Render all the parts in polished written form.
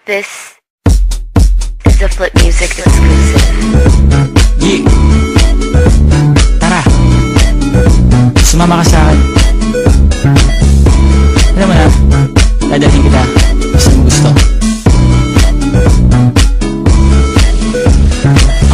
This is a Flip Music exclusive. Yeah. Tara, sumama ka sa akin. Alam mo na, dadalhin kita. Saan mo gusto?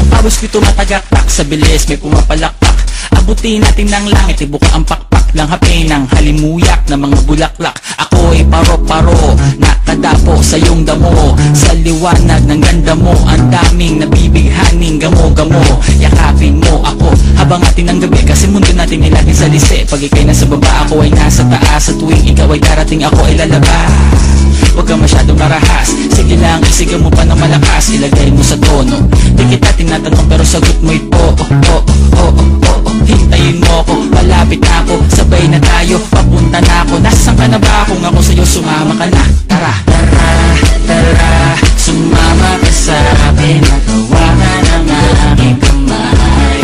Ang pawis ko'y tumatagaktak, sa bilis may pumapalakpak. Abutin natin ng langit, ibuka ang pakpak ng hape ng halimuyak na mga bulaklak. Ako'y paro-paro, nakadapo sa iyong damo. Sa liwanag ng ganda mo, ang daming nabibighaning gamo-gamo. Yakapin mo ako habang atin ang gabi, kasi mundo natin ay laging salisi. Pag ika'y nasa baba, ako ay nasa taas. Sa tuwing ikaw ay darating, ako ay lalabas. Huwag ka masyadong marahas, sige lang, isigaw mo pa ng malakas. Ilagay mo sa tono, di kita tinatanong pero sagot mo'y hintayin mo ako, malapit na ako, sabay na tayo, papunta na ako. Nasaan ka na ba? Kung ako sa'yo, sumama ka na. Tara, tara, tara, sumama ka sa akin. Natawanan ang aking kamay,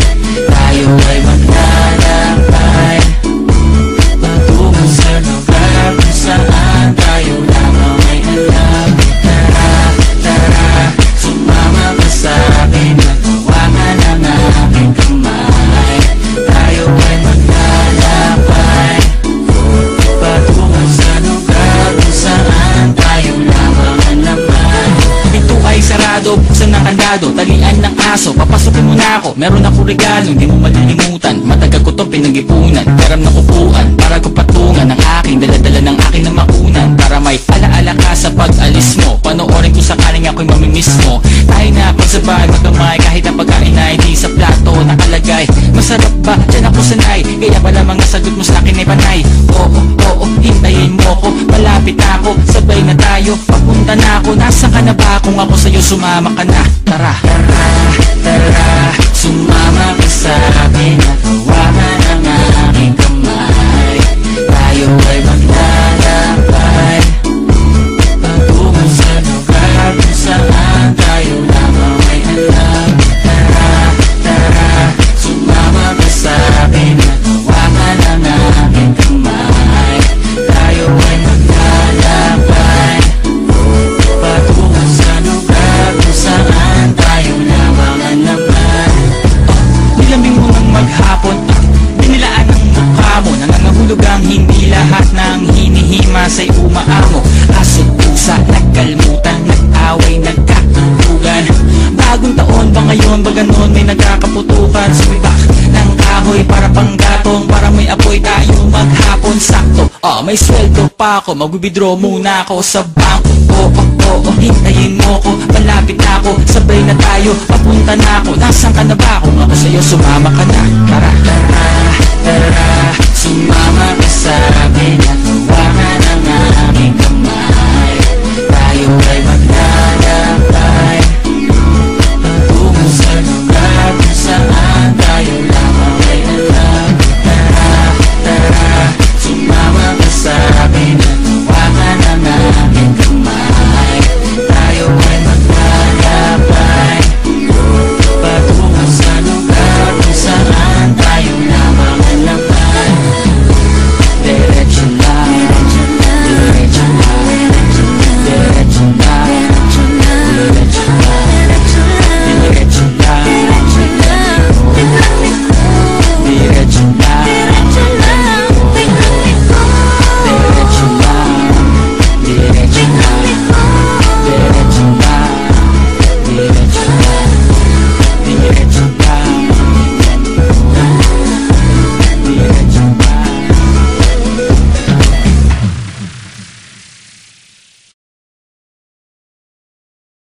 tayo ay maglalakbay patungo sa lugar kung saan tayo lamang ay alam. Tara, tara, sumama ka sa akin. Natawanan ang aking kamay, tayo ay maglalakbay patungo sa lugar kung saan tayo lamang ang laman. Ito ay sarado, buksan ng kandado, talian ng aso, papasukin mo na ako. Meron ako regalo, hindi mo malilimutan. Matagal ko itong pinag-ipunan, peram na upuan para ko patungan ang aking daladala ng aking na makunan. Para may alaala ka sa pag-alis mo, panoorin ko sakaling ako'y mamimiss mo. Tayo na pagsabay, magkamay, kahit ang pagkain ay di sa plato nakalagay. Masarap ba? Diyan ako sanay, kaya pala mga sagot mo sa akin ay panay. Oo, oo, hintayin mo ko, malapit na ako, sabay na tayo, papunta na ako. Nasaan ka na ba? Kung ako sa'yo, sumama ka na. Tara, tara, tara, sumama ka sa akin. Natawanan ang aking kamay, tayo ay maglalakbay patungo sa lugar kung saan tayo lamang ay alam. Tara, tara, sumama ka sa akin. Natawanan ang aking kamay, tayo ay maglalakbay patungo sa lugar kung saan tayo lamang ang laman. Nilamig mo ng maghapon, dinilaan ang mukha mo. Nangangahulog ang hindi lahat ng hinihima sa'y umaamo. Aso't pusa, nagkalmutan, nag-away, nagkatutugan. Bagong taon ba ngayon, ba ganon may nagkakaputukan? Sumibak ng kahoy para panggatong, para may apoy tayo maghapon. Sakto, may sweldo pa ako, mag-withdraw muna ako sa bangko. Oo, hintayin mo ko, malapit na ako, sabay na tayo, papunta na ako. Nasaan ka na ba? Kung ako sa'yo, sumama ka na. Tara, tara, tara, sumama ka sa